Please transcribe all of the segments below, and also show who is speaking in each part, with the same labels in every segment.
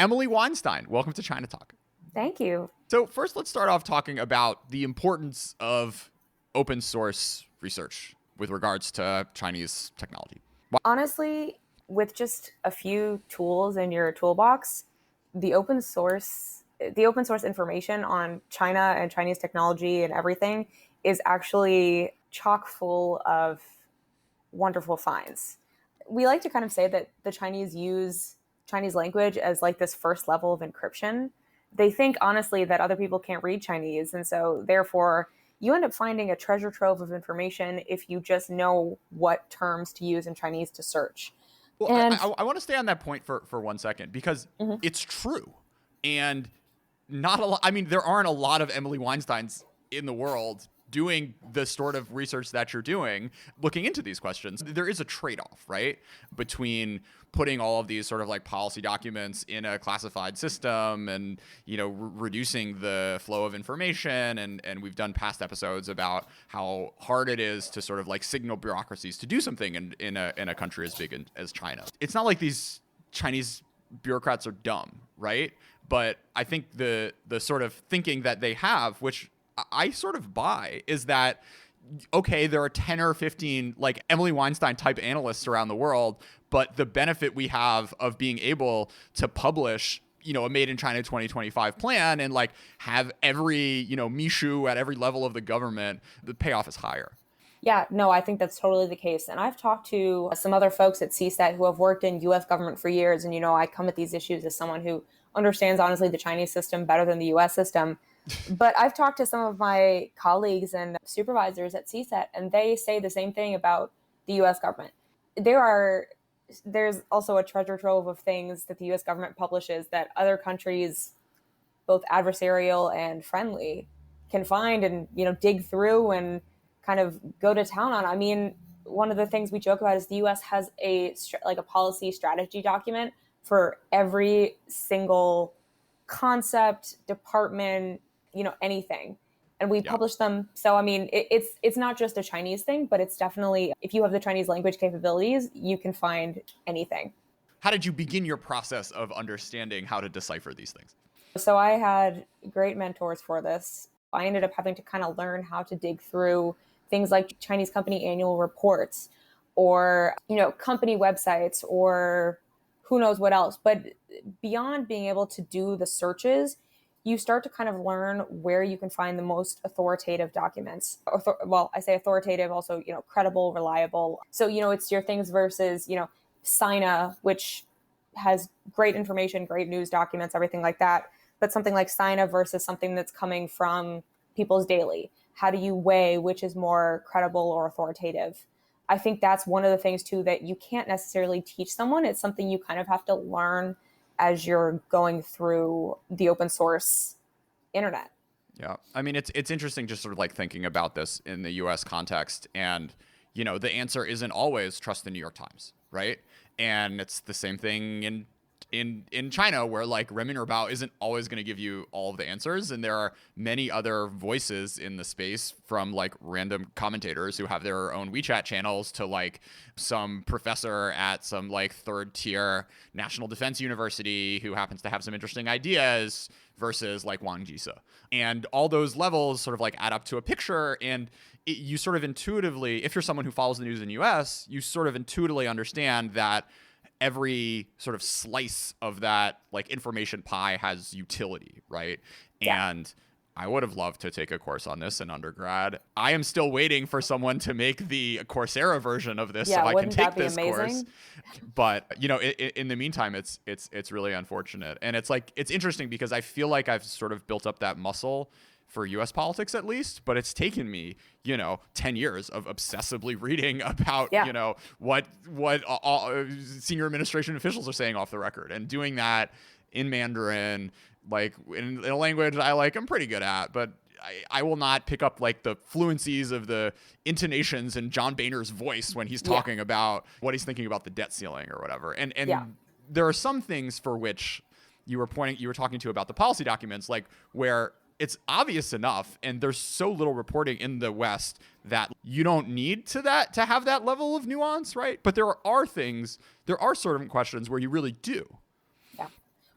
Speaker 1: Emily Weinstein, welcome to China Talk.
Speaker 2: Thank you.
Speaker 1: So first, let's start off talking about the importance of open source research with regards to Chinese technology.
Speaker 2: Honestly, with just a few tools in your toolbox, the open source information on China and Chinese technology and everything is actually chock full of wonderful finds. We like to kind of say that the Chinese use Chinese language as like this first level of encryption. They think honestly that other people can't read Chinese, and so therefore you end up finding a treasure trove of information if you just know what terms to use in Chinese to search.
Speaker 1: Well,
Speaker 2: And
Speaker 1: I want to stay on that point for 1 second because it's true. And not a lot. I mean, there aren't a lot of Emily Weinsteins in the world doing the sort of research that you're doing, looking into these questions. There is a trade-off, right, between putting all of these sort of like policy documents in a classified system and, you know, reducing the flow of information. And we've done past episodes about how hard it is to sort of like signal bureaucracies to do something in a country as big as China. It's not like these Chinese bureaucrats are dumb, right? But I think the sort of thinking that they have, which I sort of buy, is that, okay, there are 10 or 15 like Emily Weinstein type analysts around the world, but the benefit we have of being able to publish, you know, a Made in China 2025 plan and like have every, you know, Mishu at every level of the government, the payoff is higher.
Speaker 2: yeah, no, I think that's totally the case. And I've talked to some other folks at CSET who have worked in US government for years. And, you know, I come at these issues as someone who understands, honestly, the Chinese system better than the US system. But I've talked to some of my colleagues and supervisors at CSET, and they say the same thing about the US government. There's also a treasure trove of things that the US government publishes that other countries, both adversarial and friendly, can find and, you know, dig through and kind of go to town on. I mean, one of the things we joke about is the US has a policy strategy document for every single concept, department, you know, anything. And we publish them. So, I mean, it's not just a Chinese thing, but it's definitely, if you have the Chinese language capabilities, you can find anything.
Speaker 1: How did you begin your process of understanding how to decipher these things?
Speaker 2: So I had great mentors for this. I ended up having to kind of learn how to dig through things like Chinese company annual reports or, you know, company websites or who knows what else. But beyond being able to do the searches, you start to kind of learn where you can find the most authoritative documents. Well, I say authoritative, also, you know, credible, reliable. So, you know, it's your things versus, you know, Sina, which has great information, great news documents, everything like that. But something like Sina versus something that's coming from People's Daily. How do you weigh which is more credible or authoritative? I think that's one of the things, too, that you can't necessarily teach someone. It's something you kind of have to learn as you're going through the open source internet.
Speaker 1: Yeah. I mean, it's interesting just sort of like thinking about this in the US context. And, you know, the answer isn't always trust the New York Times, right? And it's the same thing in China, where like Renmin Herbao isn't always going to give you all of the answers. And there are many other voices in the space, from like random commentators who have their own WeChat channels to like some professor at some like third tier national defense university who happens to have some interesting ideas, versus like Yangtze. And all those levels sort of like add up to a picture. And you sort of intuitively, if you're someone who follows the news in the US, you sort of intuitively understand that every sort of slice of that like information pie has utility, right?
Speaker 2: Yeah.
Speaker 1: And I would have loved to take a course on this in undergrad. I am still waiting for someone to make the Coursera version of this, so I can take this course. But, you know, in the meantime, it's really unfortunate. And it's like, it's interesting because I feel like I've sort of built up that muscle for US politics, at least, but it's taken me, you know, 10 years of obsessively reading about, you know, what all senior administration officials are saying off the record, and doing that in Mandarin, like in a language I'm pretty good at, but I will not pick up like the fluencies of the intonations in John Boehner's voice when he's talking about what he's thinking about the debt ceiling or whatever. And there are some things for which you were talking to about the policy documents, like where it's obvious enough, and there's so little reporting in the West that you don't need to have that level of nuance, right? But there are certain questions where you really do.
Speaker 2: Yeah.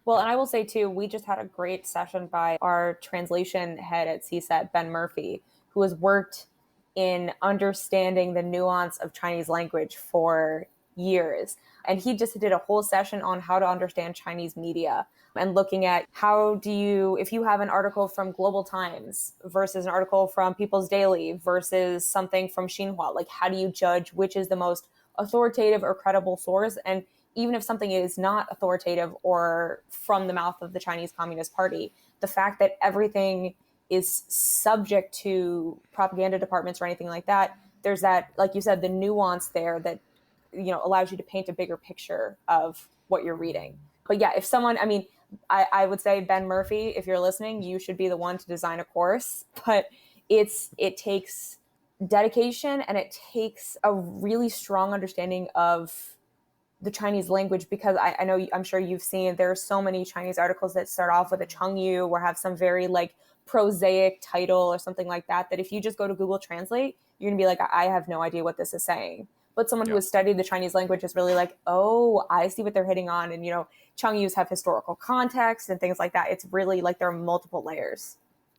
Speaker 2: Well, and I will say too, we just had a great session by our translation head at CSET, Ben Murphy, who has worked in understanding the nuance of Chinese language for years. And he just did a whole session on how to understand Chinese media and looking at how do you, if you have an article from Global Times versus an article from People's Daily versus something from Xinhua, like how do you judge which is the most authoritative or credible source? And even if something is not authoritative or from the mouth of the Chinese Communist Party, the fact that everything is subject to propaganda departments or anything like that, there's that, like you said, the nuance there that, allows you to paint a bigger picture of what you're reading. But yeah, if someone, I would say, Ben Murphy, if you're listening, you should be the one to design a course. But it takes dedication and it takes a really strong understanding of the Chinese language, because I know, I'm sure you've seen, there are so many Chinese articles that start off with a Chengyu or have some very like prosaic title or something like that, that if you just go to Google Translate, you're gonna be like, I have no idea what this is saying. But someone who has studied the Chinese language is really like, oh, I see what they're hitting on. And, Chengyus have historical context and things like that. It's really like there are multiple layers.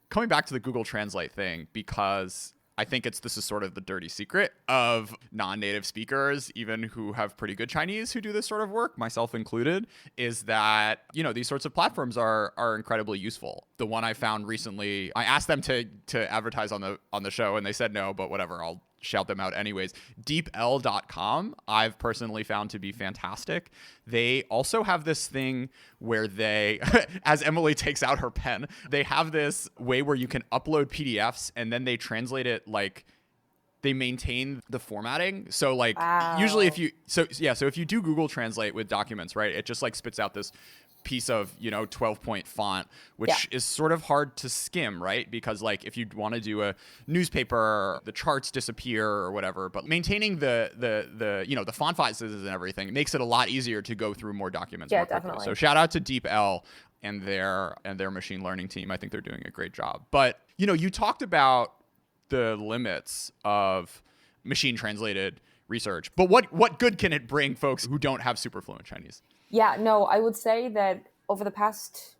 Speaker 1: Coming back to the Google Translate thing, because I think this is sort of the dirty secret of non-native speakers, even who have pretty good Chinese, who do this sort of work, myself included, is that, these sorts of platforms are incredibly useful. The one I found recently, I asked them to advertise on the show and they said no, but whatever, I'll shout them out anyways. deepl.com, I've personally found to be fantastic. They also have this thing where they, as Emily takes out her pen, they have this way where you can upload PDFs and then they translate it, like they maintain the formatting. So like usually if you, so if you do Google Translate with documents, right, it just like spits out this piece of 12-point font, which is sort of hard to skim, right? Because like if you want to do a newspaper, the charts disappear or whatever. But maintaining the font sizes and everything makes it a lot easier to go through more documents.
Speaker 2: Yeah,
Speaker 1: more quickly.
Speaker 2: definitely.
Speaker 1: So shout out to DeepL and their machine learning team. I think they're doing a great job. But you talked about the limits of machine translated research, but what good can it bring folks who don't have super fluent Chinese?
Speaker 2: Yeah, no, I would say that over the past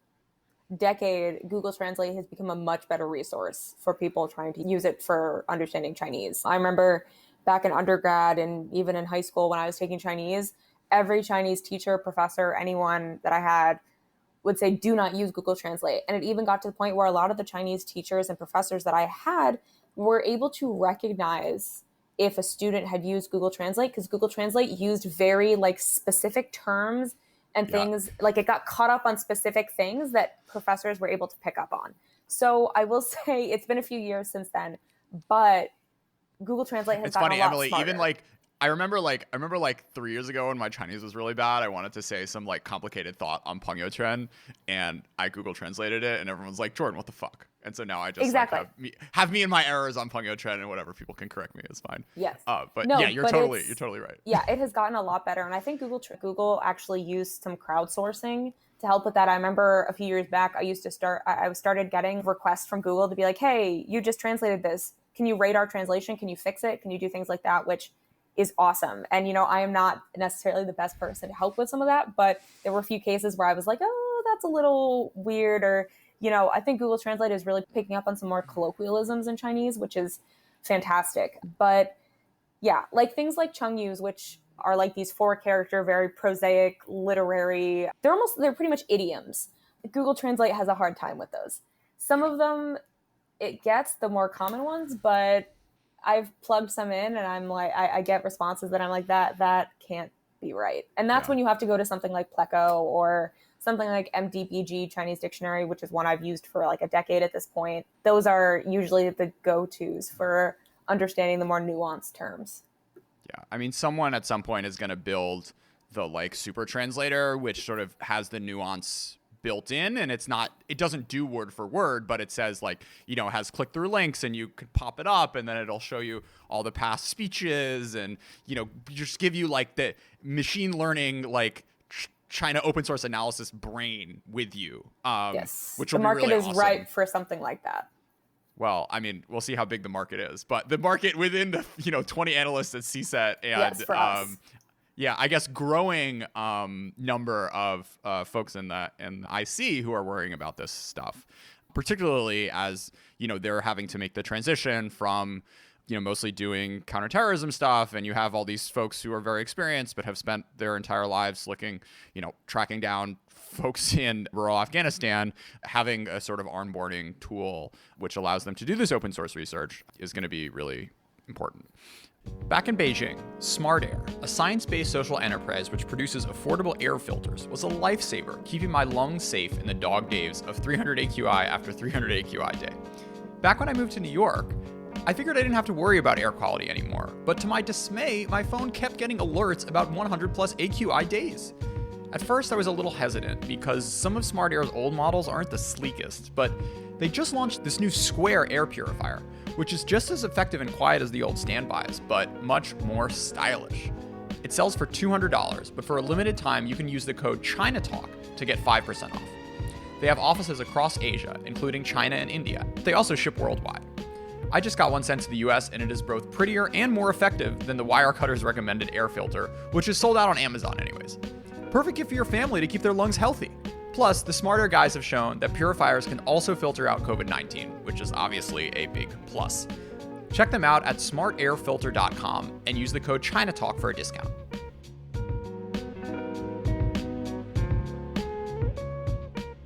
Speaker 2: decade, Google Translate has become a much better resource for people trying to use it for understanding Chinese. I remember back in undergrad and even in high school when I was taking Chinese, every Chinese teacher, professor, anyone that I had would say, do not use Google Translate. And it even got to the point where a lot of the Chinese teachers and professors that I had were able to recognize if a student had used Google Translate, because Google Translate used very like specific terms and things, like it got caught up on specific things that professors were able to pick up on. So I will say it's been a few years since then, but Google Translate has gotten a lot
Speaker 1: Emily,
Speaker 2: smarter.
Speaker 1: Even like I remember 3 years ago when my Chinese was really bad, I wanted to say some like complicated thought on Pengyochen, and I Google translated it, and everyone's like, Jordan, what the fuck? And so now I just
Speaker 2: exactly.
Speaker 1: like, have me and my errors on Pengyochen, and whatever, people can correct me, it's fine.
Speaker 2: Yes.
Speaker 1: But no, you're totally right.
Speaker 2: Yeah, it has gotten a lot better, and I think Google actually used some crowdsourcing to help with that. I remember a few years back, I started getting requests from Google to be like, hey, you just translated this. Can you rate our translation? Can you fix it? Can you do things like that? Which is awesome. And, I am not necessarily the best person to help with some of that, but there were a few cases where I was like, oh, that's a little weird. Or, I think Google Translate is really picking up on some more colloquialisms in Chinese, which is fantastic. But yeah, like things like Chengyus, which are like these 4-character, very prosaic, literary, they're pretty much idioms. Google Translate has a hard time with those. Some of them it gets, the more common ones, but I've plugged some in and I'm like, I get responses that I'm like, that can't be right. And that's when you have to go to something like Pleco or something like MDBG Chinese Dictionary, which is one I've used for like a decade at this point. Those are usually the go-tos for understanding the more nuanced terms.
Speaker 1: Yeah. I mean, someone at some point is going to build the like super translator, which sort of has the nuance built in, and it doesn't do word for word, but it says like, it has click through links and you could pop it up and then it'll show you all the past speeches and, just give you like the machine learning, like China open source analysis brain with you.
Speaker 2: Yes.
Speaker 1: Which
Speaker 2: the market
Speaker 1: really
Speaker 2: is
Speaker 1: awesome.
Speaker 2: ripe for something like that.
Speaker 1: Well, I mean, we'll see how big the market is, but the market within the 20 analysts at CSET and
Speaker 2: yes, for us.
Speaker 1: Yeah, I guess growing number of folks in the IC who are worrying about this stuff, particularly as they're having to make the transition from mostly doing counterterrorism stuff, and you have all these folks who are very experienced but have spent their entire lives tracking down folks in rural Afghanistan. Having a sort of onboarding tool which allows them to do this open source research is going to be really important. Back in Beijing, Smart Air, a science-based social enterprise which produces affordable air filters, was a lifesaver, keeping my lungs safe in the dog days of 300 AQI after 300 AQI day. Back when I moved to New York, I figured I didn't have to worry about air quality anymore, but to my dismay, my phone kept getting alerts about 100 plus AQI days. At first, I was a little hesitant because some of Smart Air's old models aren't the sleekest, but they just launched this new Square air purifier, which is just as effective and quiet as the old standbys, but much more stylish. It sells for $200, but for a limited time, you can use the code CHINATALK to get 5% off. They have offices across Asia, including China and India. They also ship worldwide. I just got one sent to the US, and it is both prettier and more effective than the Wirecutter's recommended air filter, which is sold out on Amazon anyways. Perfect gift for your family to keep their lungs healthy. Plus, the Smart Air guys have shown that purifiers can also filter out COVID-19, which is obviously a big plus. Check them out at smartairfilter.com and use the code CHINATALK for a discount.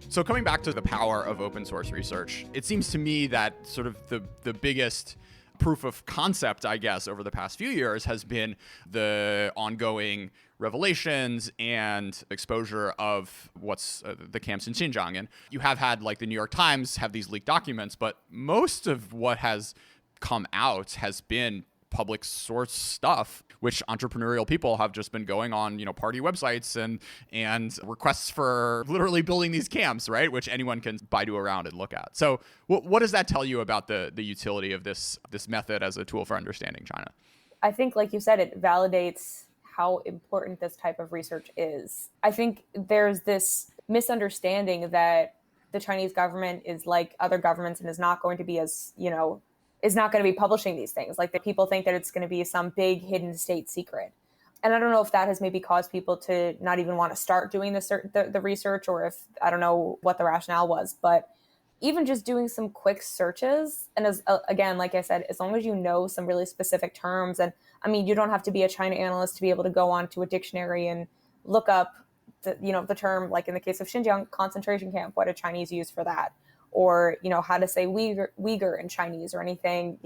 Speaker 1: So coming back to the power of open source research, it seems to me that sort of the biggest proof of concept, I guess, over the past few years has been the ongoing revelations and exposure of what's the camps in Xinjiang. And you have had, like, the New York Times have these leaked documents, but most of what has come out has been public source stuff, which entrepreneurial people have just been going on, party websites and requests for literally building these camps, right? Which anyone can baidu around and look at. So what does that tell you about the utility of this method as a tool for understanding China?
Speaker 2: I think, like you said, it validates how important this type of research is. I think there's this misunderstanding that the Chinese government is like other governments and is not going to be is not going to be publishing these things. Like, the people think that it's going to be some big hidden state secret. And I don't know if that has maybe caused people to not even want to start doing the research, or if, I don't know what the rationale was, but even just doing some quick searches. And again, like I said, as long as you know some really specific terms, and I mean, you don't have to be a China analyst to be able to go onto a dictionary and look up the term, like in the case of Xinjiang concentration camp, what do Chinese use for that? Or, how to say Uyghur in Chinese, or anything,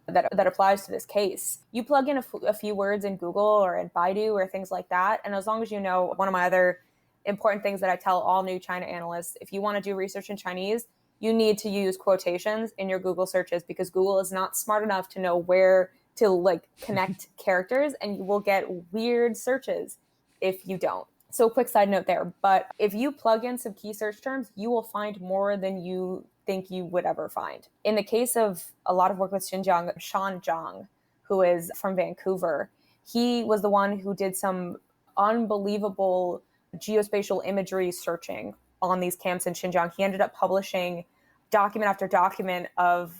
Speaker 2: that applies to this case. You plug in a few words in Google or in Baidu or things like that. And as long as you know, one of my other important things that I tell all new China analysts, if you want to do research in Chinese, you need to use quotations in your Google searches, because Google is not smart enough to know where to connect characters, and you will get weird searches if you don't. So quick side note there, but if you plug in some key search terms, you will find more than you think you would ever find. In the case of a lot of work with Xinjiang, Sean Zhang, who is from Vancouver, he was the one who did some unbelievable geospatial imagery searching on these camps in Xinjiang. He ended up publishing document after document of,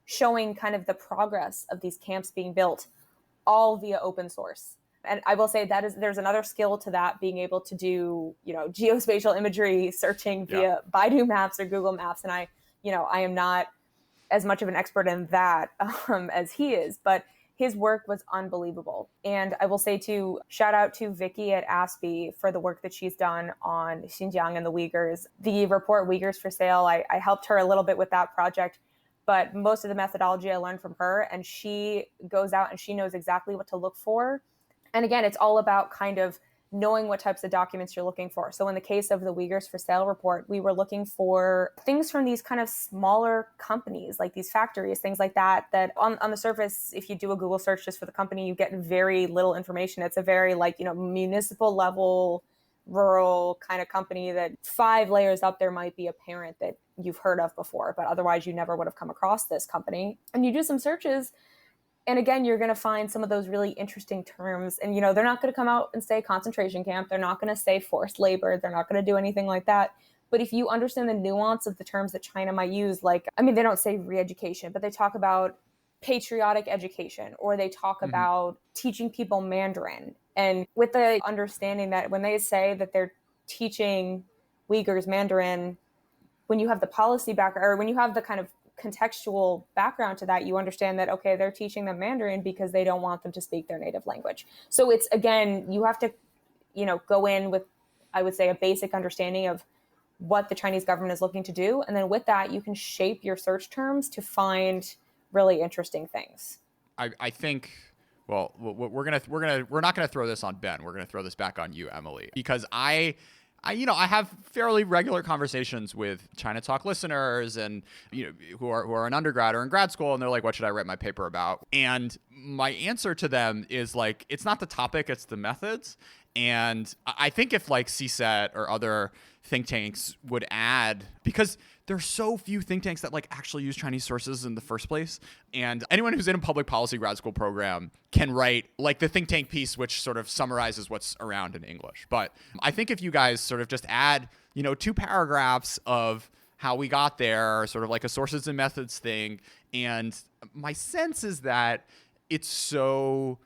Speaker 2: showing kind of the progress of these camps being built, all via open source. And I will say there's another skill to that, being able to do, geospatial imagery searching via Baidu Maps or Google Maps. And I am not as much of an expert in that as he is, but his work was unbelievable. And I will say too, shout out to Vicky at ASPE for the work that she's done on Xinjiang and the Uyghurs. The report Uyghurs for Sale, I helped her a little bit with that project, but most of the methodology I learned from her, and she goes out and she knows exactly what to look for. And again, it's all about kind of knowing what types of documents you're looking for. So in the case of the Uyghurs for Sale report, we were looking for things from these kind of smaller companies, like these factories, things like that on the surface, if you do a Google search just for the company, you get very little information. It's a very municipal level, rural kind of company that 5 layers up there might be a parent that you've heard of before, but otherwise you never would have come across this company. And you do some searches, and again, you're going to find some of those really interesting terms. And, they're not going to come out and say concentration camp. They're not going to say forced labor. They're not going to do anything like that. But if you understand the nuance of the terms that China might use, they don't say re-education, but they talk about patriotic education, or they talk about teaching people Mandarin. And with the understanding that when they say that they're teaching Uyghurs Mandarin, when you have the policy background, or when you have the kind of contextual background to that, you understand that, okay, they're teaching them Mandarin because they don't want them to speak their native language. So it's, again, you have to, go in with, I would say, a basic understanding of what the Chinese government is looking to do. And then with that, you can shape your search terms to find really interesting things.
Speaker 1: I think, well, we're not gonna throw this on Ben. We're gonna throw this back on you, Emily, because I have fairly regular conversations with China Talk listeners and who are in undergrad or in grad school, and they're like, "What should I write my paper about?" And my answer to them is like, it's not the topic, it's the methods. And I think if like CSET or other think tanks would add, because there's so few think tanks that like actually use Chinese sources in the first place. And anyone who's in a public policy grad school program can write like the think tank piece, which sort of summarizes what's around in English. But I think if you guys sort of just add, 2 paragraphs of how we got there, sort of like a sources and methods thing. And my sense is that it's so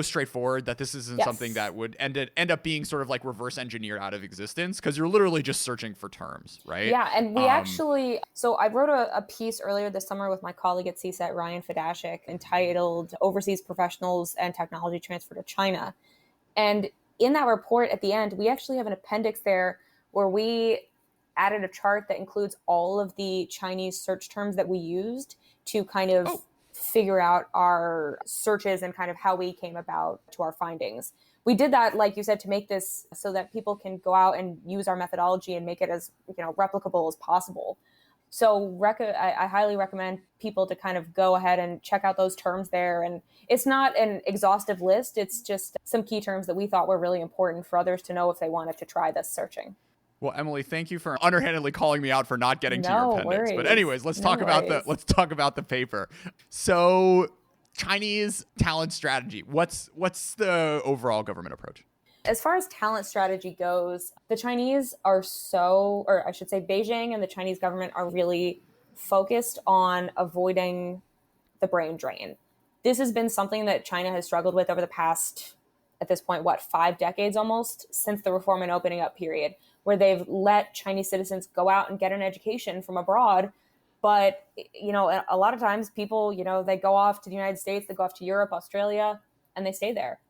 Speaker 1: straightforward that this isn't something that would end up being sort of like reverse engineered out of existence, because you're literally just searching for terms, right?
Speaker 2: Yeah, and we so I wrote a piece earlier this summer with my colleague at CSET, Ryan Fedashik, entitled Overseas Professionals and Technology Transfer to China. And in that report at the end, we actually have an appendix there where we added a chart that includes all of the Chinese search terms that we used to kind of figure out our searches and kind of how we came about to our findings. We did that, like you said, to make this so that people can go out and use our methodology and make it as replicable as possible. So I highly recommend people to kind of go ahead and check out those terms there. And it's not an exhaustive list. It's just some key terms that we thought were really important for others to know if they wanted to try this searching.
Speaker 1: Well, Emily, thank you for underhandedly calling me out for not getting to your appendix.
Speaker 2: Worries.
Speaker 1: But anyways, let's talk about the paper. So, Chinese talent strategy. What's the overall government approach?
Speaker 2: As far as talent strategy goes, the Chinese are or I should say Beijing and the Chinese government are really focused on avoiding the brain drain. This has been something that China has struggled with over the past, at this point, 5 decades almost, since the reform and opening up period, where they've let Chinese citizens go out and get an education from abroad. But, a lot of times people, they go off to the United States, they go off to Europe, Australia, and they stay there.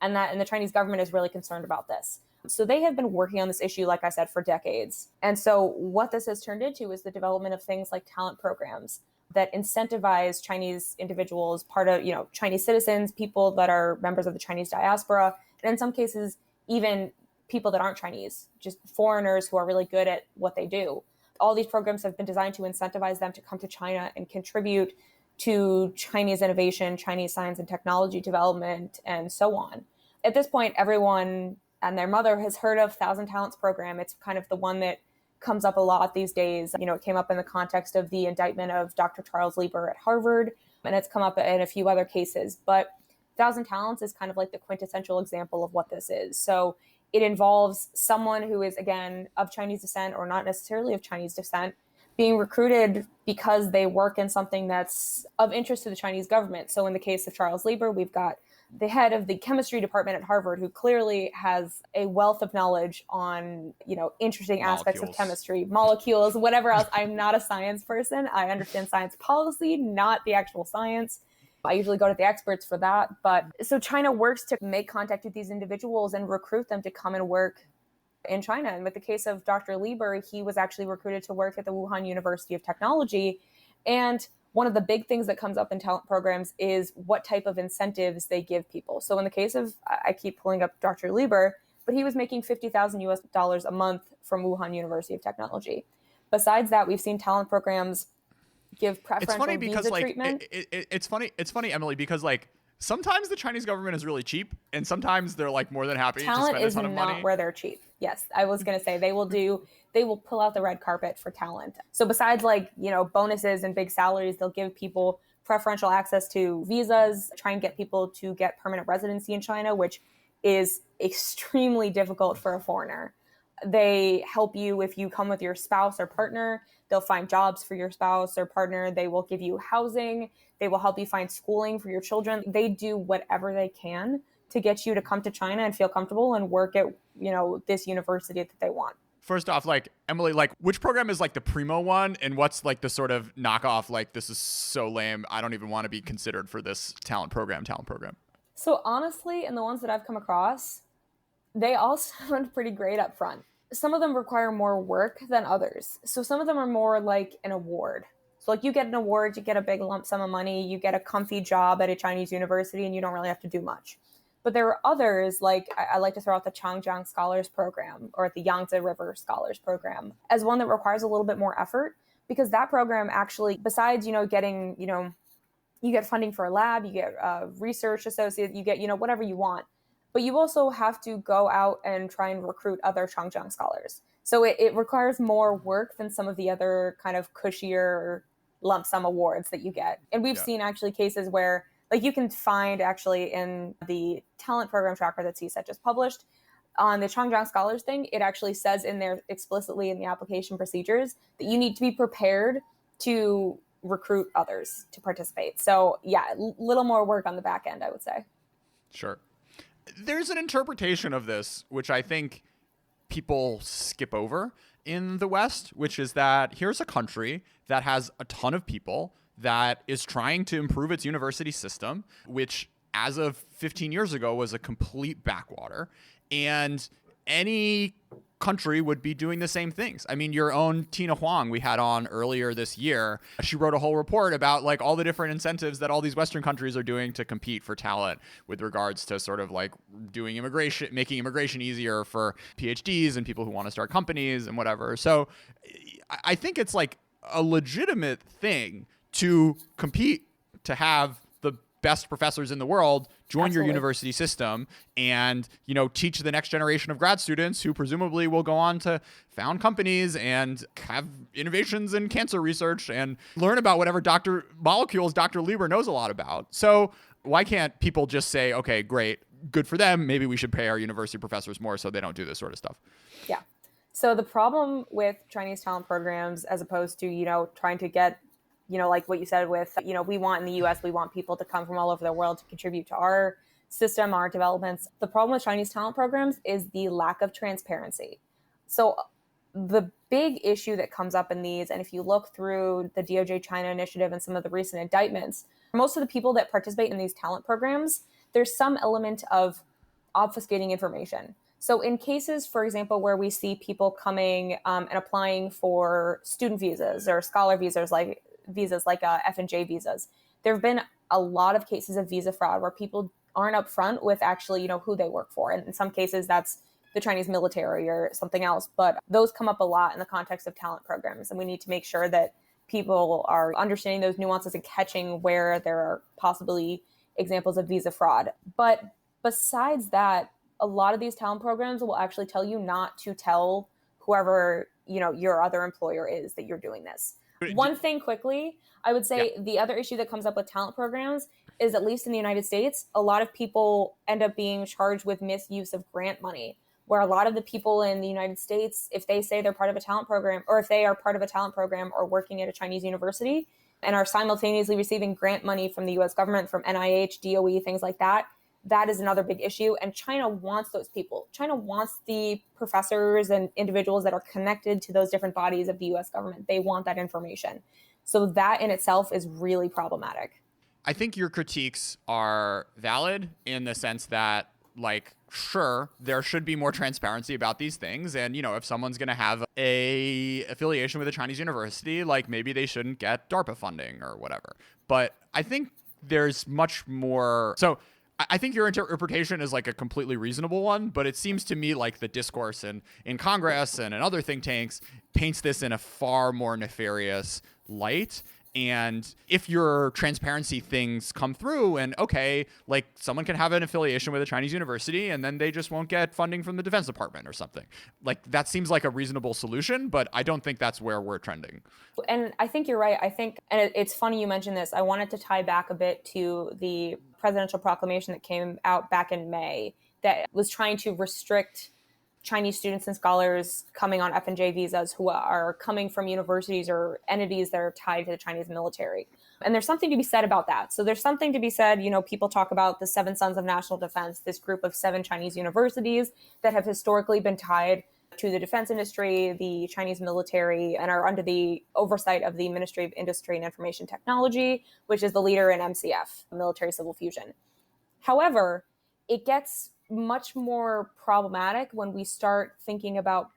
Speaker 2: And the Chinese government is really concerned about this. So they have been working on this issue, like I said, for decades. And so what this has turned into is the development of things like talent programs that incentivize Chinese individuals, part of, Chinese citizens, people that are members of the Chinese diaspora, and in some cases, even people that aren't Chinese, just foreigners who are really good at what they do. All these programs have been designed to incentivize them to come to China and contribute to Chinese innovation, Chinese science and technology development, and so on. At this point, everyone and their mother has heard of Thousand Talents program. It's kind of the one that comes up a lot these days. It came up in the context of the indictment of Dr. Charles Lieber at Harvard, and it's come up in a few other cases. But Thousand Talents is kind of like the quintessential example of what this is. So it involves someone who is, again, of Chinese descent or not necessarily of Chinese descent, being recruited because they work in something that's of interest to the Chinese government. So in the case of Charles Lieber, we've got the head of the chemistry department at Harvard, who clearly has a wealth of knowledge on, interesting aspects of chemistry, molecules, whatever else. I'm not a science person. I understand science policy, not the actual science. I usually go to the experts for that. But so China works to make contact with these individuals and recruit them to come and work in China. And with the case of Dr. Lieber, he was actually recruited to work at the Wuhan University of Technology. And one of the big things that comes up in talent programs is what type of incentives they give people. So in the case of, I keep pulling up Dr. Lieber, but he was making $50,000 a month from Wuhan University of Technology. Besides that, we've seen talent programs give preferential visa treatment.
Speaker 1: It's funny, Emily, because sometimes the Chinese government is really cheap, and sometimes they're more than happy to spend a ton of money.
Speaker 2: Talent is not where they're cheap. Yes, I was going to say they will pull out the red carpet for talent. So besides bonuses and big salaries, they'll give people preferential access to visas, try and get people to get permanent residency in China, which is extremely difficult for a foreigner. They help you if you come with your spouse or partner. They'll find jobs for your spouse or partner. They will give you housing. They will help you find schooling for your children. They do whatever they can to get you to come to China and feel comfortable and work at, this university that they want.
Speaker 1: First off, like, Emily, like, which program is like the primo one, and what's like the sort of knockoff, like, this is so lame, I don't even want to be considered for this talent program?
Speaker 2: So honestly, in the ones that I've come across, they all sound pretty great up front. Some of them require more work than others. So some of them are more like an award. So like you get an award, you get a big lump sum of money, you get a comfy job at a Chinese university, and you don't really have to do much. But there are others, like I like to throw out the Changjiang Scholars Program or the Yangtze River Scholars Program as one that requires a little bit more effort, because that program actually, besides, getting, you get funding for a lab, you get research associate, you get, whatever you want. But you also have to go out and try and recruit other Changjiang scholars. So it requires more work than some of the other kind of cushier lump sum awards that you get. And we've seen actually cases where, like, you can find actually in the talent program tracker that CSET just published on the Changjiang Scholars thing, it actually says in there explicitly in the application procedures that you need to be prepared to recruit others to participate. So yeah, little more work on the back end, I would say.
Speaker 1: Sure. There's an interpretation of this, which I think people skip over in the West, which is that here's a country that has a ton of people that is trying to improve its university system, which as of 15 years ago was a complete backwater. And any country would be doing the same things. I mean, your own Tina Huang we had on earlier this year, she wrote a whole report about like all the different incentives that all these Western countries are doing to compete for talent with regards to sort of like doing immigration, making immigration easier for PhDs and people who want to start companies and whatever. So I think it's like a legitimate thing to compete, to have the best professors in the world join your university system and, teach the next generation of grad students who presumably will go on to found companies and have innovations in cancer research and learn about whatever molecules Dr. Lieber knows a lot about. So why can't people just say, okay, great, good for them, maybe we should pay our university professors more so they don't do this sort of stuff?
Speaker 2: Yeah. So the problem with Chinese talent programs, as opposed to, trying to get, like what you said with, we want in the US, we want people to come from all over the world to contribute to our system, our developments. The problem with Chinese talent programs is the lack of transparency. So the big issue that comes up in these, and if you look through the DOJ China initiative and some of the recent indictments, most of the people that participate in these talent programs, there's some element of obfuscating information. So in cases, for example, where we see people coming and applying for student visas or scholar visas like F&J visas, there have been a lot of cases of visa fraud where people aren't upfront with actually, who they work for. And in some cases, that's the Chinese military or something else. But those come up a lot in the context of talent programs. And we need to make sure that people are understanding those nuances and catching where there are possibly examples of visa fraud. But besides that, a lot of these talent programs will actually tell you not to tell whoever, your other employer is that you're doing this. One thing quickly, I would say the other issue that comes up with talent programs is, at least in the United States, a lot of people end up being charged with misuse of grant money, where a lot of the people in the United States, if they say they're part of a talent program, or if they are part of a talent program or working at a Chinese university and are simultaneously receiving grant money from the US government, from NIH, DOE, things like that, that is another big issue. And China wants those people. China wants the professors and individuals that are connected to those different bodies of the US government. They want that information. So that in itself is really problematic.
Speaker 1: I think your critiques are valid in the sense that, like, sure, there should be more transparency about these things. And, if someone's going to have a affiliation with a Chinese university, like, maybe they shouldn't get DARPA funding or whatever. But I think there's much more. So I think your interpretation is like a completely reasonable one, but it seems to me like the discourse in Congress and in other think tanks paints this in a far more nefarious light. And if your transparency things come through and, okay, like someone can have an affiliation with a Chinese university and then they just won't get funding from the Defense Department or something, like that seems like a reasonable solution, but I don't think that's where we're trending.
Speaker 2: And I think you're right. I think, and it's funny you mentioned this, I wanted to tie back a bit to the presidential proclamation that came out back in May that was trying to restrict Chinese students and scholars coming on F&J visas who are coming from universities or entities that are tied to the Chinese military. And there's something to be said about that. So there's something to be said, people talk about the Seven Sons of National Defense, this group of 7 Chinese universities that have historically been tied to the defense industry, the Chinese military, and are under the oversight of the Ministry of Industry and Information Technology, which is the leader in MCF, military civil fusion. However, it gets much more problematic when we start thinking about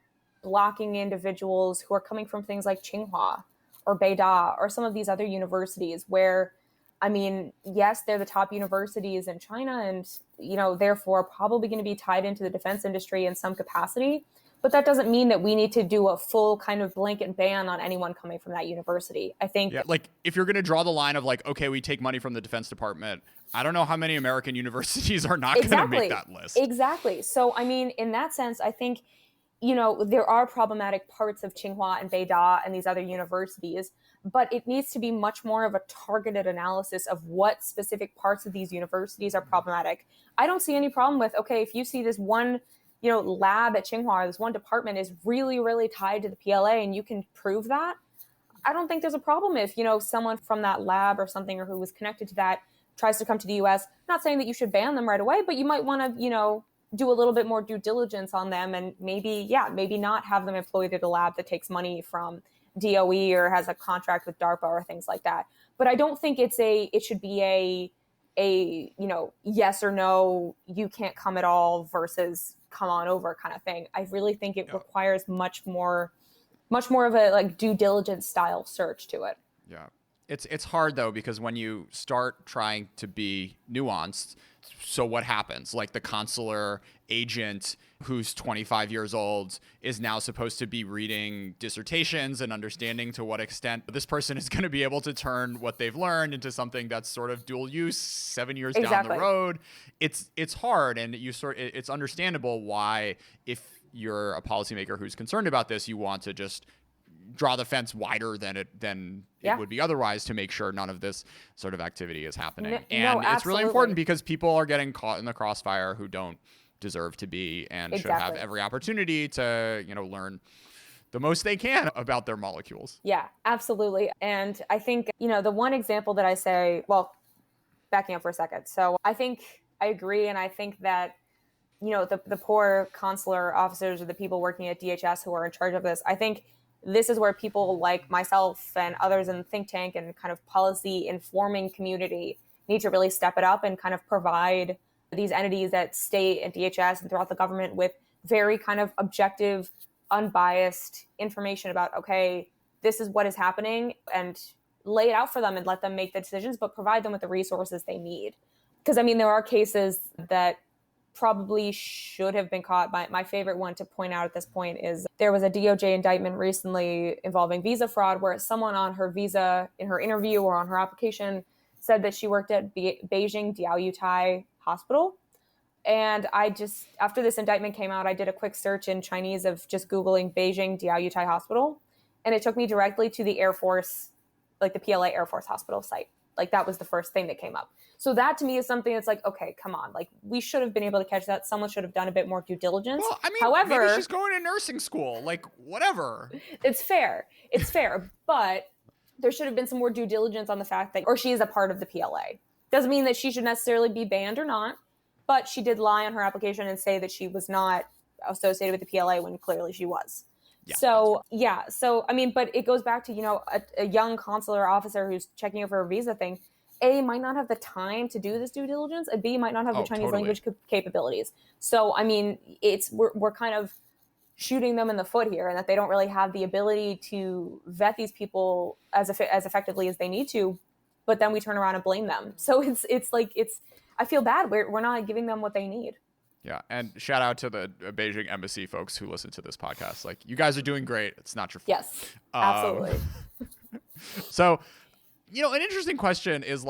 Speaker 2: blocking individuals who are coming from things like Tsinghua or Beida or some of these other universities where, yes, they're the top universities in China and, therefore probably going to be tied into the defense industry in some capacity. But that doesn't mean that we need to do a full kind of blanket ban on anyone coming from that university. I think
Speaker 1: if you're going to draw the line of okay, we take money from the Defense Department, I don't know how many American universities are not going to make that list.
Speaker 2: Exactly. So, in that sense, I think, there are problematic parts of Tsinghua and Beida and these other universities, but it needs to be much more of a targeted analysis of what specific parts of these universities are problematic. I don't see any problem with, okay, if you see this one lab at Tsinghua, this one department is really, really tied to the PLA and you can prove that. I don't think there's a problem if, someone from that lab or something or who was connected to that tries to come to the US. Not saying that you should ban them right away, but you might want to, do a little bit more due diligence on them and maybe not have them employed at a lab that takes money from DOE or has a contract with DARPA or things like that. But I don't think it should be a yes or no, you can't come at all versus come on over kind of thing. I really think it requires much more of a due diligence style search to it.
Speaker 1: Yeah. It's hard though, because when you start trying to be nuanced, so what happens? Like the consular agent who's 25 years old is now supposed to be reading dissertations and understanding to what extent this person is going to be able to turn what they've learned into something that's sort of dual use 7 years down the road. It's hard, and it's understandable why, if you're a policymaker who's concerned about this, you want to just draw the fence wider than it would be otherwise to make sure none of this sort of activity is happening. It's really important because people are getting caught in the crossfire who don't deserve to be and should have every opportunity to, learn the most they can about their molecules.
Speaker 2: Yeah, absolutely. And I think, the one example that I say, well, backing up for a second. So I think I agree. And I think that, the poor consular officers or the people working at DHS who are in charge of this, I think this is where people like myself and others in the think tank and kind of policy informing community need to really step it up and kind of provide these entities at state and DHS and throughout the government with very kind of objective, unbiased information about, okay, this is what is happening, and lay it out for them and let them make the decisions, but provide them with the resources they need. Because, there are cases that probably should have been caught. My favorite one to point out at this point is there was a DOJ indictment recently involving visa fraud where someone on her visa, in her interview or on her application, said that she worked at Beijing Diaoyutai Hospital. And after this indictment came out, I did a quick search in Chinese of just Googling Beijing Diaoyutai Hospital. And it took me directly to the Air Force, the PLA Air Force Hospital site. That was the first thing that came up. So that to me is something that's okay, come on. We should have been able to catch that. Someone should have done a bit more due diligence.
Speaker 1: Well,
Speaker 2: however,
Speaker 1: maybe she's going to nursing school. Whatever.
Speaker 2: It's fair. But there should have been some more due diligence on the fact that, or she is a part of the PLA. Doesn't mean that she should necessarily be banned or not, but she did lie on her application and say that she was not associated with the PLA when clearly she was. Yeah. So, but it goes back to, a young consular officer who's checking over a visa thing, A, might not have the time to do this due diligence, and B, might not have the Chinese language capabilities. So, we're kind of shooting them in the foot here, and that they don't really have the ability to vet these people as effectively as they need to, but then we turn around and blame them. So I feel bad. We're not giving them what they need.
Speaker 1: Yeah, and shout out to the Beijing embassy folks who listen to this podcast. You guys are doing great. It's not your fault.
Speaker 2: Yes, absolutely.
Speaker 1: So, an interesting question is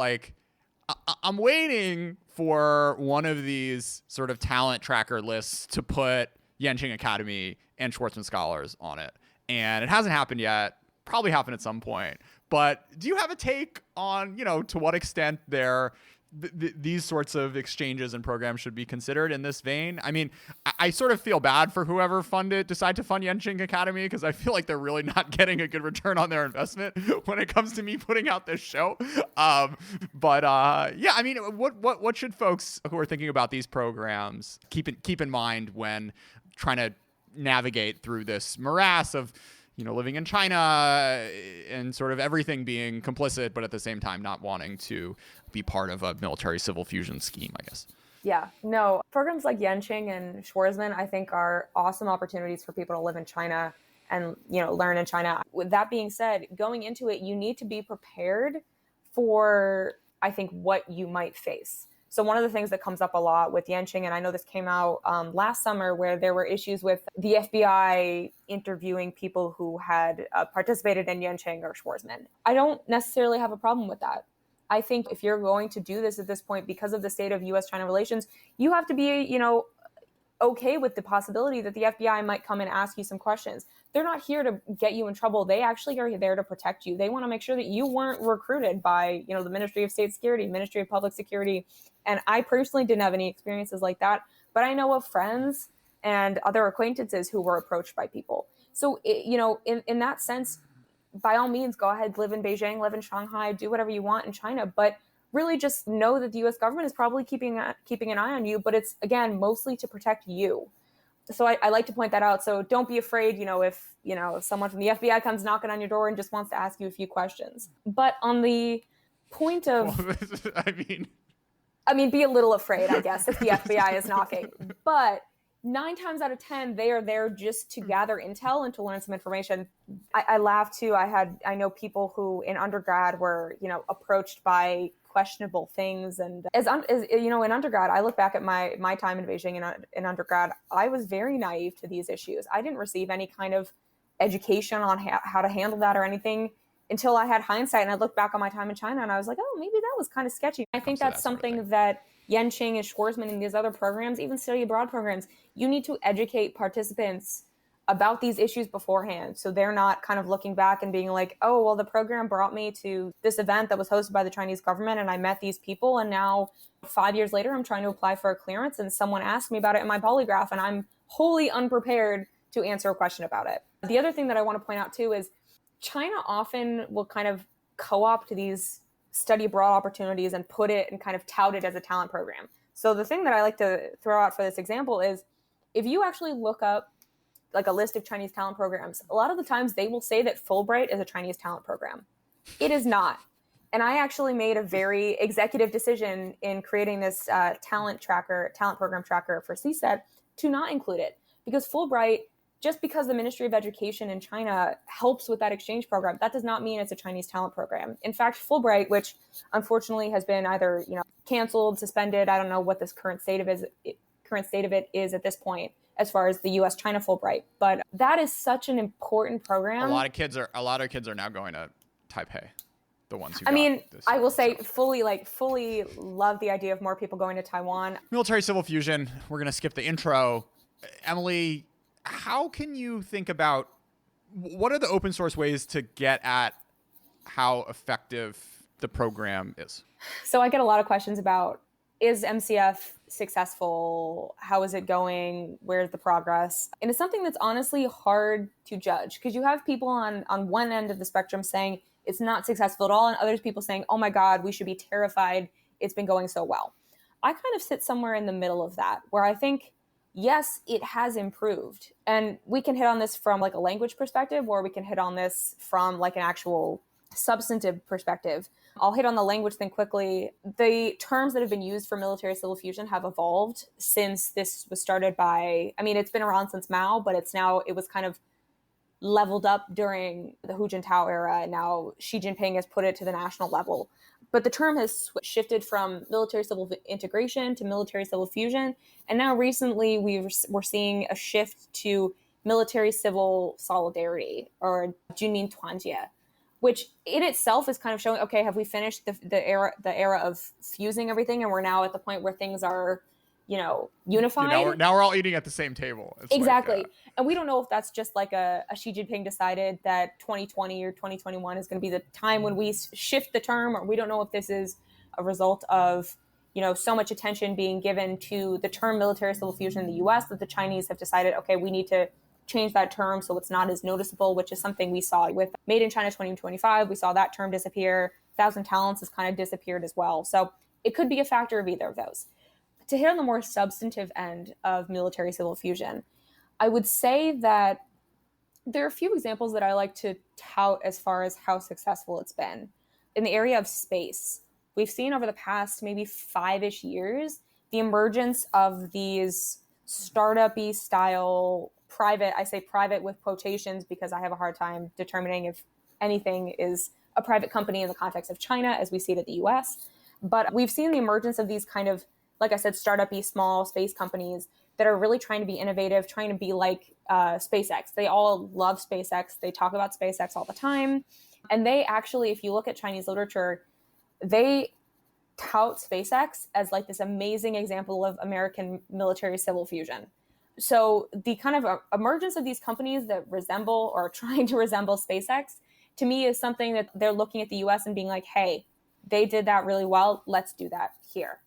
Speaker 1: I'm waiting for one of these sort of talent tracker lists to put Yenching Academy and Schwarzman Scholars on it. And it hasn't happened yet. Probably happen at some point. But do you have a take on, to what extent they're these sorts of exchanges and programs should be considered in this vein. I mean, I sort of feel bad for whoever decide to fund Yenching Academy, because I feel like they're really not getting a good return on their investment when it comes to me putting out this show. But yeah, I mean, what should folks who are thinking about these programs keep in mind when trying to navigate through this morass of, living in China and sort of everything being complicit, but at the same time not wanting to be part of a military civil fusion scheme, I guess?
Speaker 2: Yeah, no, programs like Yenching and Schwarzman, I think, are awesome opportunities for people to live in China and, learn in China. With that being said, going into it, you need to be prepared for, I think, what you might face. So one of the things that comes up a lot with Yenching, and I know this came out last summer, where there were issues with the FBI interviewing people who had participated in Yenching or Schwarzman. I don't necessarily have a problem with that. I think if you're going to do this at this point, because of the state of U.S.-China relations, you have to be, okay with the possibility that the FBI might come and ask you some questions. They're not here to get you in trouble. They actually are there to protect you. They want to make sure that you weren't recruited by, the Ministry of State Security, Ministry of Public Security. And I personally didn't have any experiences like that, but I know of friends and other acquaintances who were approached by people. So, in that sense, by all means, go ahead, live in Beijing, live in Shanghai, do whatever you want in China, but really just know that the U.S. government is probably keeping an eye on you, but it's, again, mostly to protect you. So I like to point that out. So don't be afraid, if someone from the FBI comes knocking on your door and just wants to ask you a few questions. But on the point of, I mean, be a little afraid, I guess, if the FBI is knocking. But 9 times out of 10, they are there just to gather intel and to learn some information. I laugh too. I know people who in undergrad were, approached by questionable things. And as in undergrad, I look back at my time in Beijing in undergrad, I was very naive to these issues. I didn't receive any kind of education on how to handle that or anything until I had hindsight. And I looked back on my time in China and I was like, oh, maybe that was kind of sketchy. I think that's something that Yenching and Schwarzman and these other programs, even study abroad programs, you need to educate participants about these issues beforehand. So they're not kind of looking back and being like, oh, well, the program brought me to this event that was hosted by the Chinese government and I met these people. And now 5 years later, I'm trying to apply for a clearance and someone asked me about it in my polygraph and I'm wholly unprepared to answer a question about it. The other thing that I want to point out too is China often will kind of co-opt these study abroad opportunities and put it and kind of tout it as a talent program. So the thing that I like to throw out for this example is if you actually look up like a list of Chinese talent programs, a lot of the times they will say that Fulbright is a Chinese talent program. It is not. And I actually made a very executive decision in creating this talent program tracker for CSET to not include it, because Fulbright, just because the Ministry of Education in China helps with that exchange program, that does not mean it's a Chinese talent program. In fact, Fulbright, which unfortunately has been either canceled, suspended, I don't know what this current state of it is at this point as far as the U.S.-China Fulbright, but that is such an important program.
Speaker 1: A lot of kids are now going to Taipei. The ones who
Speaker 2: I will say fully love the idea of more people going to Taiwan.
Speaker 1: Military civil fusion. We're going to skip the intro. Emily, how can you think about what are the open source ways to get at how effective the program is?
Speaker 2: So I get a lot of questions about, is MCF successful? How is it going? Where's the progress? And it's something that's honestly hard to judge because you have people on one end of the spectrum saying it's not successful at all, and others people saying, oh my God, we should be terrified. It's been going so well. I kind of sit somewhere in the middle of that, where I think, yes, it has improved. And we can hit on this from like a language perspective, or we can hit on this from like an actual substantive perspective. I'll hit on the language thing quickly. The terms that have been used for military civil fusion have evolved since this was started by, it's been around since Mao, but it was kind of leveled up during the Hu Jintao era. And now Xi Jinping has put it to the national level. But the term has shifted from military civil integration to military civil fusion. And now recently we're seeing a shift to military civil solidarity, or Junmin Tuanjie, which in itself is kind of showing, okay, have we finished the era of fusing everything, and we're now at the point where things are, unified?
Speaker 1: Now we're all eating at the same table. It's
Speaker 2: exactly. And we don't know if that's just like a Xi Jinping decided that 2020 or 2021 is going to be the time when we shift the term, or we don't know if this is a result of, so much attention being given to the term military civil fusion in the US that the Chinese have decided, okay, we need to change that term so it's not as noticeable, which is something we saw with Made in China 2025. We saw that term disappear. 1,000 Talents has kind of disappeared as well. So it could be a factor of either of those. To hit on the more substantive end of military civil fusion, I would say that there are a few examples that I like to tout as far as how successful it's been. In the area of space, we've seen over the past maybe 5-ish years the emergence of these startup-y style private, I say private with quotations because I have a hard time determining if anything is a private company in the context of China as we see it at the US. But we've seen the emergence of these kind of, like I said, startup-y small space companies that are really trying to be innovative, trying to be like SpaceX. They all love SpaceX. They talk about SpaceX all the time. And they actually, if you look at Chinese literature, they tout SpaceX as like this amazing example of American military civil fusion. So the kind of emergence of these companies that resemble or are trying to resemble SpaceX, to me, is something that they're looking at the US and being like, hey, they did that really well. Let's do that here.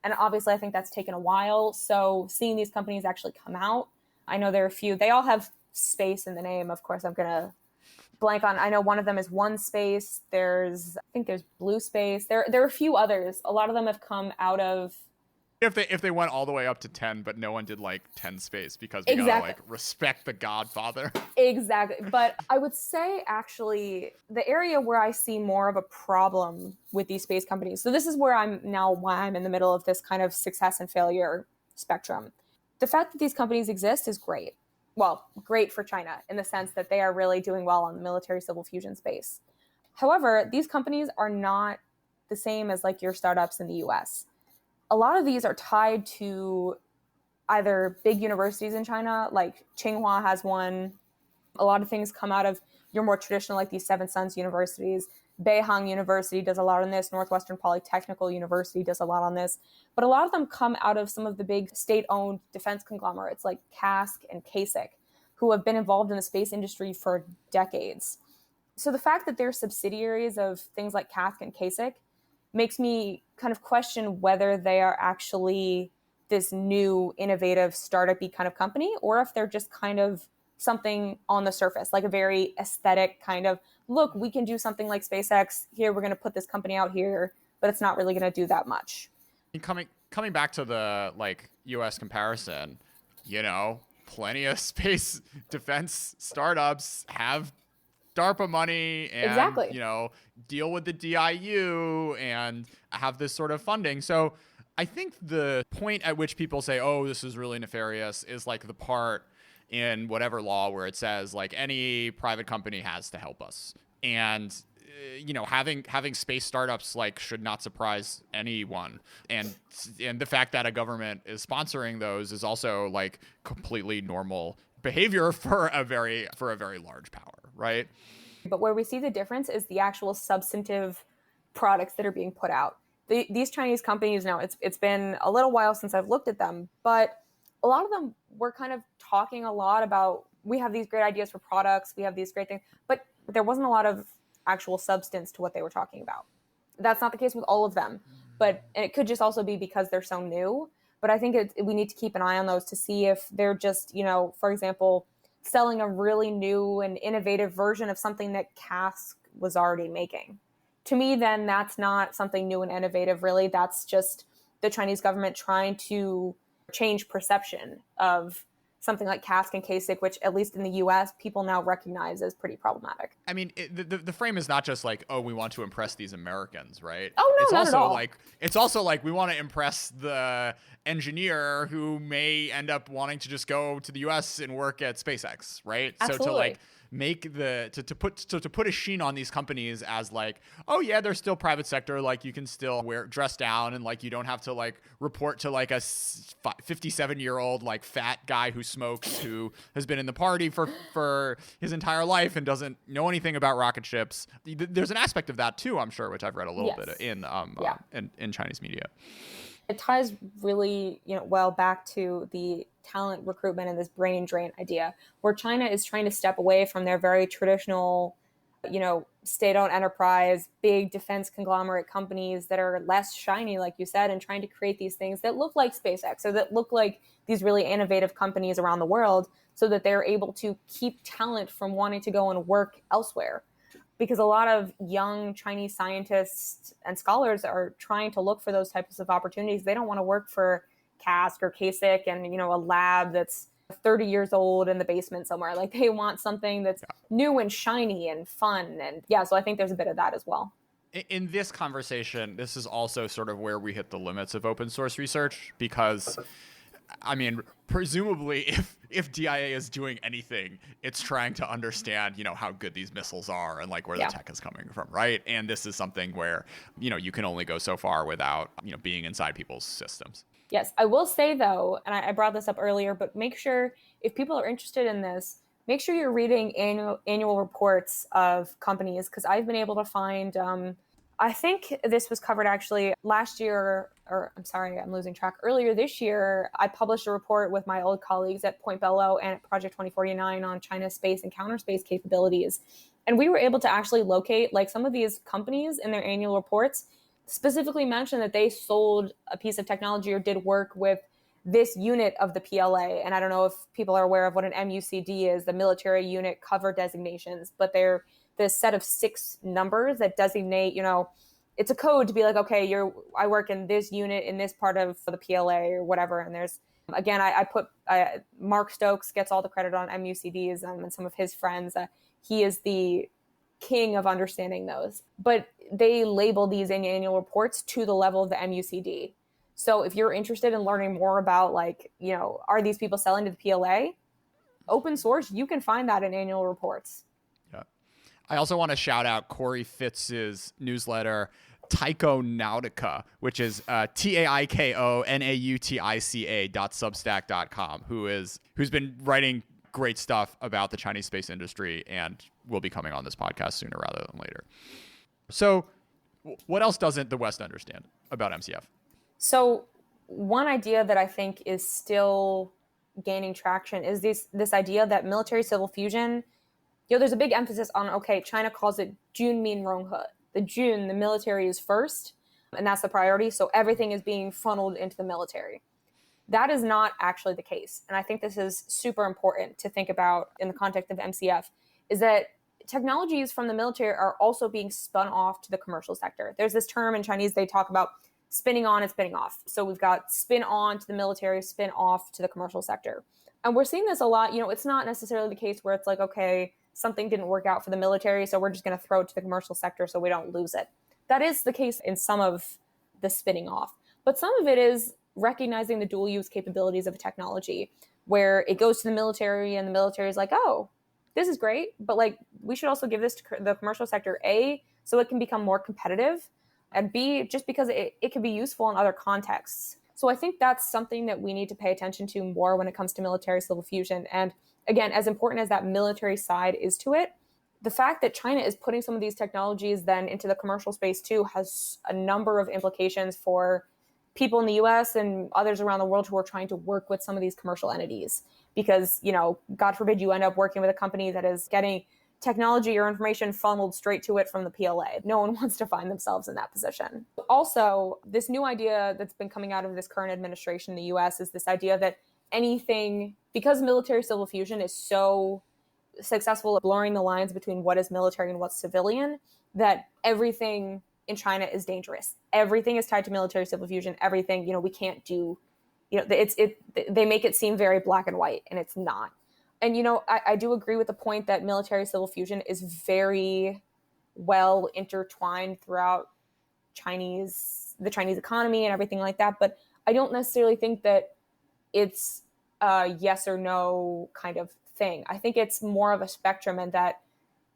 Speaker 2: And obviously, I think that's taken a while. So seeing these companies actually come out, I know there are a few. They all have space in the name. Of course, I'm going to blank on. I know one of them is One Space. I think there's Blue Space. There are a few others. A lot of them have come out of.
Speaker 1: If they went all the way up to 10, but no one did like 10 space because we gotta like respect the Godfather.
Speaker 2: Exactly. But I would say actually the area where I see more of a problem with these space companies. So this is why I'm in the middle of this kind of success and failure spectrum. The fact that these companies exist is great. Well, great for China in the sense that they are really doing well on the military civil fusion space. However, these companies are not the same as like your startups in the US. A lot of these are tied to either big universities in China, like Tsinghua has one. A lot of things come out of your more traditional, like these Seven Sons universities. Beihang University does a lot on this. Northwestern Polytechnical University does a lot on this. But a lot of them come out of some of the big state-owned defense conglomerates like CASC and CASIC, who have been involved in the space industry for decades. So the fact that they're subsidiaries of things like CASC and CASIC makes me kind of question whether they are actually this new, innovative, startup-y kind of company, or if they're just kind of something on the surface, like a very aesthetic kind of, look, we can do something like SpaceX here, we're going to put this company out here, but it's not really going to do that much.
Speaker 1: Coming back to the like US comparison, plenty of space defense startups have DARPA money and, deal with the DIU and have this sort of funding. So I think the point at which people say, oh, this is really nefarious is like the part in whatever law where it says like any private company has to help us. And, having space startups like should not surprise anyone. And the fact that a government is sponsoring those is also like completely normal behavior for a very large power, right?
Speaker 2: But where we see the difference is the actual substantive products that are being put out. These Chinese companies now, it's been a little while since I've looked at them, but a lot of them were kind of talking a lot about, we have these great ideas for products, we have these great things, but there wasn't a lot of actual substance to what they were talking about. That's not the case with all of them, but it could just also be because they're so new. But I think we need to keep an eye on those to see if they're just, for example, selling a really new and innovative version of something that CASC was already making. To me, then that's not something new and innovative, really. That's just the Chinese government trying to change perception of something like CASC and CASIC, which at least in the US, people now recognize as pretty problematic.
Speaker 1: I mean, the frame is not just like, oh, we want to impress these Americans, right?
Speaker 2: Oh, no,
Speaker 1: it's
Speaker 2: not
Speaker 1: also
Speaker 2: at all.
Speaker 1: Like, it's also like we want to impress the engineer who may end up wanting to just go to the US and work at SpaceX, right?
Speaker 2: Absolutely.
Speaker 1: So to like make to put a sheen on these companies as like, oh yeah, they're still private sector, like you can still dress down and like you don't have to like report to like a 57-year-old like fat guy who smokes, who has been in the party for his entire life and doesn't know anything about rocket ships. There's an aspect of that too, I'm sure, which I've read a little bit in Chinese media.
Speaker 2: It ties really, well back to the talent recruitment and this brain drain idea, where China is trying to step away from their very traditional state-owned enterprise, big defense conglomerate companies that are less shiny, like you said, and trying to create these things that look like SpaceX or that look like these really innovative companies around the world so that they're able to keep talent from wanting to go and work elsewhere. Because a lot of young Chinese scientists and scholars are trying to look for those types of opportunities. They don't want to work for CASC or CASIC and, a lab that's 30 years old in the basement somewhere. Like they want something that's new and shiny and fun. And so I think there's a bit of that as well.
Speaker 1: In this conversation, this is also sort of where we hit the limits of open source research, because I mean, presumably if DIA is doing anything, it's trying to understand, how good these missiles are and like where the tech is coming from, right? And this is something where, you can only go so far without, being inside people's systems.
Speaker 2: Yes, I will say though, and I brought this up earlier, but make sure if people are interested in this, make sure you're reading annual reports of companies, because I've been able to find, I think this was covered actually last year, or I'm sorry, I'm losing track. Earlier this year, I published a report with my old colleagues at Point Bellow and at Project 2049 on China's space and counter space capabilities. And we were able to actually locate like some of these companies in their annual reports specifically mentioned that they sold a piece of technology or did work with this unit of the PLA. And I don't know if people are aware of what an MUCD is, the military unit cover designations, but they're this set of 6 numbers that designate, it's a code to be like, okay, I work in this unit in this part of the PLA or whatever. And there's, again, I put Mark Stokes gets all the credit on MUCDs and some of his friends. He is the king of understanding those, but they label these in annual reports to the level of the MUCD. So if you're interested in learning more about are these people selling to the PLA, open source, you can find that in annual reports.
Speaker 1: Yeah. I also want to shout out Corey Fitz's newsletter, Tycho Nautica, which is TAIKONAUTICA.substack.com, who's been writing great stuff about the Chinese space industry and will be coming on this podcast sooner rather than later. So what else doesn't the West understand about MCF?
Speaker 2: So one idea that I think is still gaining traction is this idea that military civil fusion, there's a big emphasis on, okay, China calls it Junmin Ronghe. The Jun, the military is first, and that's the priority. So everything is being funneled into the military. That is not actually the case. And I think this is super important to think about in the context of MCF, is that technologies from the military are also being spun off to the commercial sector. There's this term in Chinese, they talk about spinning on and spinning off. So we've got spin on to the military, spin off to the commercial sector. And we're seeing this a lot. It's not necessarily the case where it's like, okay, something didn't work out for the military, so we're just going to throw it to the commercial sector so we don't lose it. That is the case in some of the spinning off. But some of it is recognizing the dual use capabilities of a technology where it goes to the military and the military is like, oh, this is great, but we should also give this to the commercial sector, A, so it can become more competitive, and B, just because it can be useful in other contexts. So I think that's something that we need to pay attention to more when it comes to military civil fusion. And again, as important as that military side is to it, the fact that China is putting some of these technologies then into the commercial space too has a number of implications for people in the US and others around the world who are trying to work with some of these commercial entities. Because, God forbid you end up working with a company that is getting technology or information funneled straight to it from the PLA. No one wants to find themselves in that position. Also, this new idea that's been coming out of this current administration in the US is this idea that anything, because military civil fusion is so successful at blurring the lines between what is military and what's civilian, that everything in China is dangerous. Everything is tied to military civil fusion. Everything, we can't do, they make it seem very black and white, and it's not. And, I do agree with the point that military civil fusion is very well intertwined throughout the Chinese economy and everything like that. But I don't necessarily think that it's a yes or no kind of thing. I think it's more of a spectrum, and that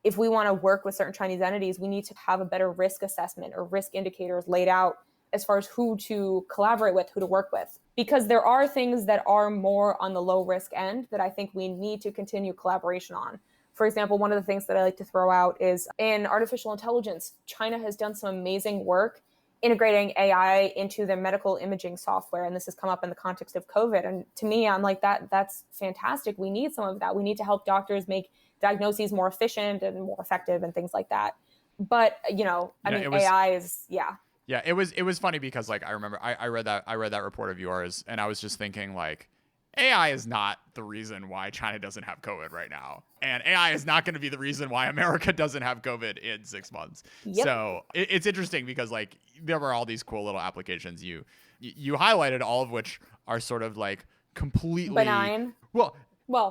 Speaker 2: if we want to work with certain Chinese entities, we need to have a better risk assessment or risk indicators laid out as far as who to collaborate with, who to work with. Because there are things that are more on the low risk end that I think we need to continue collaboration on. For example, one of the things that I like to throw out is in artificial intelligence, China has done some amazing work integrating AI into their medical imaging software. And this has come up in the context of COVID. And to me, I'm like, that's fantastic. We need some of that. We need to help doctors make diagnoses more efficient and more effective and things like that. But, AI is, yeah.
Speaker 1: Yeah, it was funny because like I remember I read that report of yours and I was just thinking like AI is not the reason why China doesn't have COVID right now. And AI is not going to be the reason why America doesn't have COVID in 6 months.
Speaker 2: Yep.
Speaker 1: So it's interesting because like there were all these cool little applications you highlighted, all of which are sort of like completely
Speaker 2: benign.
Speaker 1: Well,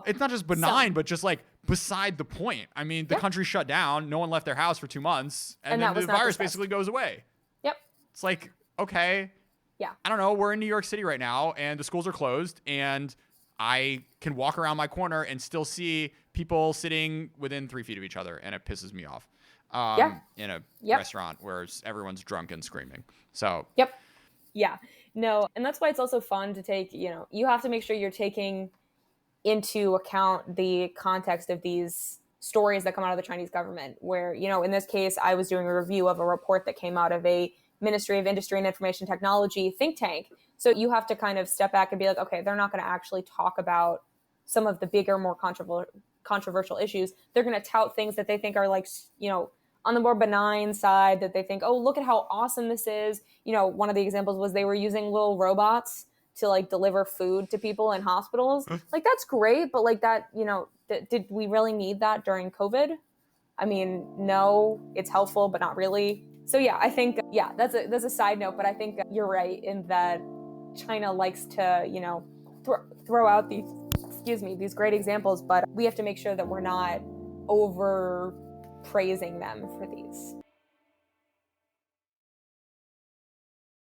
Speaker 1: it's not just benign, but just like beside the point. I mean, the country shut down. No one left their house for 2 months. And then the virus basically goes away.
Speaker 2: Yep.
Speaker 1: It's like, okay.
Speaker 2: Yeah.
Speaker 1: I don't know. We're in New York City right now and the schools are closed and I can walk around my corner and still see people sitting within 3 feet of each other. And it pisses me off in a restaurant where everyone's drunk and screaming. So.
Speaker 2: Yep. Yeah. No. And that's why it's also fun to take, you have to make sure you're taking into account the context of these stories that come out of the Chinese government, where, in this case, I was doing a review of a report that came out of a Ministry of Industry and Information Technology think tank. So you have to kind of step back and be like, okay, they're not going to actually talk about some of the bigger, more controversial issues. They're going to tout things that they think are like, on the more benign side, that they think, oh, look at how awesome this is. One of the examples was they were using little robots to like deliver food to people in hospitals. Like, that's great. But like that, did we really need that during COVID? I mean, no, it's helpful, but not really. So yeah, I think, that's a side note, but I think you're right in that China likes to, throw out these great examples, but we have to make sure that we're not over praising them for these.